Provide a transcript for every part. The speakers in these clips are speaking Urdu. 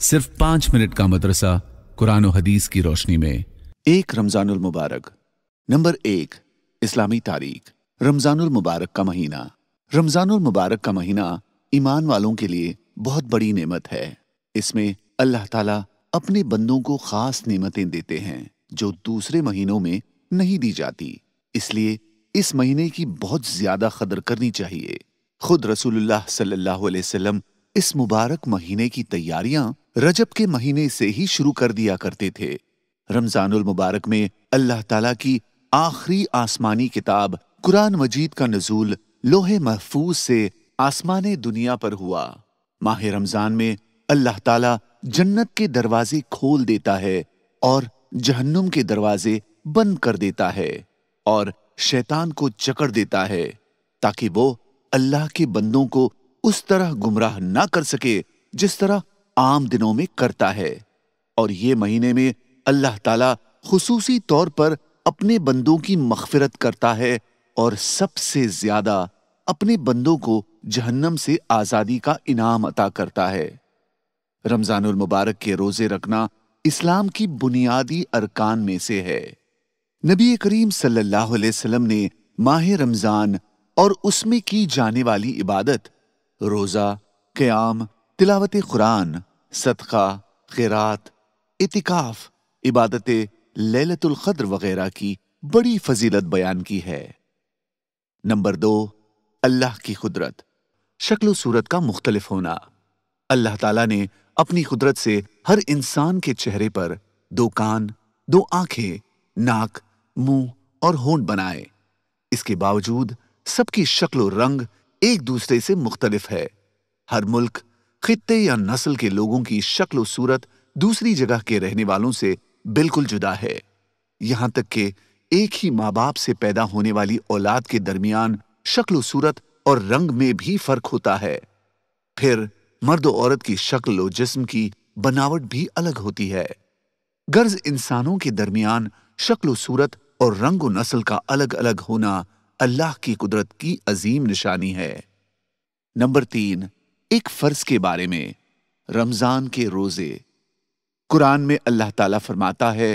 صرف 5 منٹ کا مدرسہ قرآن و حدیث کی روشنی میں۔ ایک رمضان المبارک۔ نمبر 1، اسلامی تاریخ۔ رمضان المبارک کا مہینہ۔ رمضان المبارک کا مہینہ ایمان والوں کے لیے بہت بڑی نعمت ہے۔ اس میں اللہ تعالیٰ اپنے بندوں کو خاص نعمتیں دیتے ہیں جو دوسرے مہینوں میں نہیں دی جاتی، اس لیے اس مہینے کی بہت زیادہ قدر کرنی چاہیے۔ خود رسول اللہ صلی اللہ علیہ وسلم اس مبارک مہینے کی تیاریاں رجب کے مہینے سے ہی شروع کر دیا کرتے تھے۔ رمضان المبارک میں اللہ تعالیٰ کی آخری آسمانی کتاب قرآن مجید کا نزول لوح محفوظ سے آسمان دنیا پر ہوا۔ ماہ رمضان میں اللہ تعالیٰ جنت کے دروازے کھول دیتا ہے اور جہنم کے دروازے بند کر دیتا ہے اور شیطان کو جکڑ دیتا ہے تاکہ وہ اللہ کے بندوں کو اس طرح گمراہ نہ کر سکے جس طرح عام دنوں میں کرتا ہے۔ اور یہ مہینے میں اللہ تعالیٰ خصوصی طور پر اپنے بندوں کی مغفرت کرتا ہے اور سب سے زیادہ اپنے بندوں کو جہنم سے آزادی کا انعام عطا کرتا ہے۔ رمضان المبارک کے روزے رکھنا اسلام کی بنیادی ارکان میں سے ہے۔ نبی کریم صلی اللہ علیہ وسلم نے ماہ رمضان اور اس میں کی جانے والی عبادت، روزہ، قیام، تلاوت قرآن، صدقہ، خیرات، اعتکاف، عبادت لیلۃ القدر وغیرہ کی بڑی فضیلت بیان کی ہے۔ نمبر 2، اللہ کی قدرت۔ شکل و صورت کا مختلف ہونا۔ اللہ تعالیٰ نے اپنی قدرت سے ہر انسان کے چہرے پر 2 کان، 2 آنکھیں، ناک، منہ اور ہونٹ بنائے۔ اس کے باوجود سب کی شکل و رنگ ایک دوسرے سے مختلف ہے۔ ہر ملک، خطے یا نسل کے لوگوں کی شکل و صورت دوسری جگہ کے رہنے والوں سے بالکل جدا ہے، یہاں تک کہ ایک ہی ماں باپ سے پیدا ہونے والی اولاد کے درمیان شکل و صورت اور رنگ میں بھی فرق ہوتا ہے۔ پھر مرد و عورت کی شکل و جسم کی بناوٹ بھی الگ ہوتی ہے۔ غرض انسانوں کے درمیان شکل و صورت اور رنگ و نسل کا الگ الگ ہونا اللہ کی قدرت کی عظیم نشانی ہے۔ نمبر 3، ایک فرض کے بارے میں، رمضان کے روزے۔ قرآن میں اللہ تعالیٰ فرماتا ہے،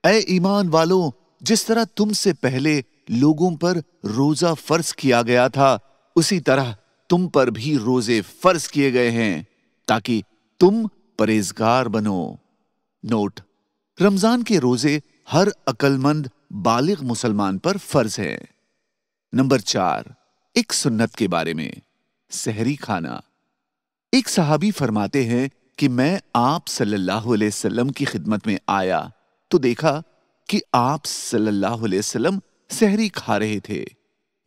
اے ایمان والو، جس طرح تم سے پہلے لوگوں پر روزہ فرض کیا گیا تھا اسی طرح تم پر بھی روزے فرض کیے گئے ہیں تاکہ تم پرہیزگار بنو۔ نوٹ: رمضان کے روزے ہر عقل مند بالغ مسلمان پر فرض ہیں۔ نمبر 4، ایک سنت کے بارے میں، سحری کھانا۔ ایک صحابی فرماتے ہیں کہ میں آپ صلی اللہ علیہ وسلم کی خدمت میں آیا تو دیکھا کہ آپ صلی اللہ علیہ وسلم سحری کھا رہے تھے۔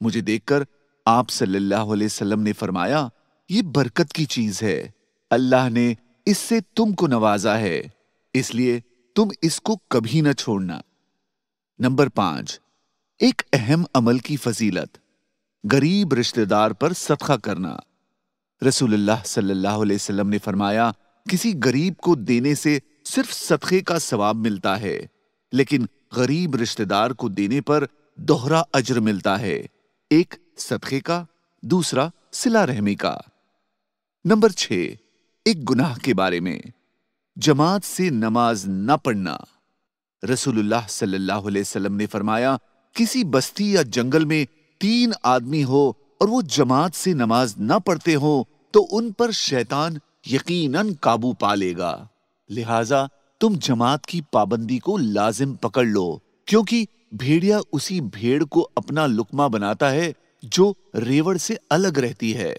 مجھے دیکھ کر آپ صلی اللہ علیہ وسلم نے فرمایا، یہ برکت کی چیز ہے، اللہ نے اس سے تم کو نوازا ہے، اس لیے تم اس کو کبھی نہ چھوڑنا۔ نمبر 5، ایک اہم عمل کی فضیلت، غریب رشتہ دار پر صدقہ کرنا۔ رسول اللہ صلی اللہ علیہ وسلم نے فرمایا، کسی غریب کو دینے سے صرف صدقے کا ثواب ملتا ہے، لیکن غریب رشتہ دار کو دینے پر دوہرا اجر ملتا ہے، ایک صدقے کا، دوسرا صلہ رحمی کا۔ نمبر 6، ایک گناہ کے بارے میں، جماعت سے نماز نہ پڑھنا۔ رسول اللہ صلی اللہ علیہ وسلم نے فرمایا، کسی بستی یا جنگل میں 3 آدمی ہو اور وہ جماعت سے نماز نہ پڑھتے ہو تو ان پر شیطان یقیناً قابو پا لے گا، لہٰذا تم جماعت کی پابندی کو لازم پکڑ لو، کیونکہ بھیڑیا اسی بھیڑ کو اپنا لقمہ بناتا ہے جو ریوڑ سے الگ رہتی ہے۔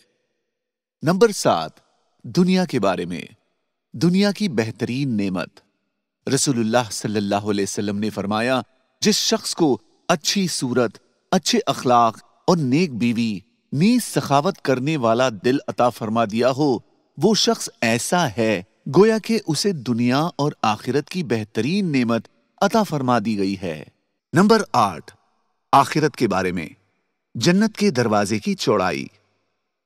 نمبر 7، دنیا کے بارے میں، دنیا کی بہترین نعمت۔ رسول اللہ صلی اللہ علیہ وسلم نے فرمایا، جس شخص کو اچھی صورت، اچھے اخلاق اور نیک بیوی، نیز سخاوت کرنے والا دل عطا فرما دیا ہو، وہ شخص ایسا ہے گویا کہ اسے دنیا اور آخرت کی بہترین نعمت عطا فرما دی گئی ہے۔ نمبر 8، آخرت کے بارے میں، جنت کے دروازے کی چوڑائی۔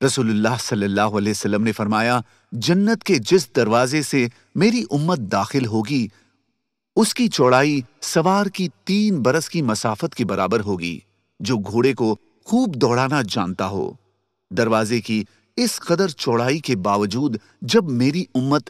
رسول اللہ صلی اللہ علیہ وسلم نے فرمایا، جنت کے جس دروازے سے میری امت داخل ہوگی اس کی چوڑائی سوار کی 3 برس کی مسافت کے برابر ہوگی جو گھوڑے کو خوب دوڑانا جانتا ہو۔ دروازے کی اس قدر چوڑائی کے باوجود جب میری امت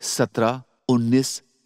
17, 19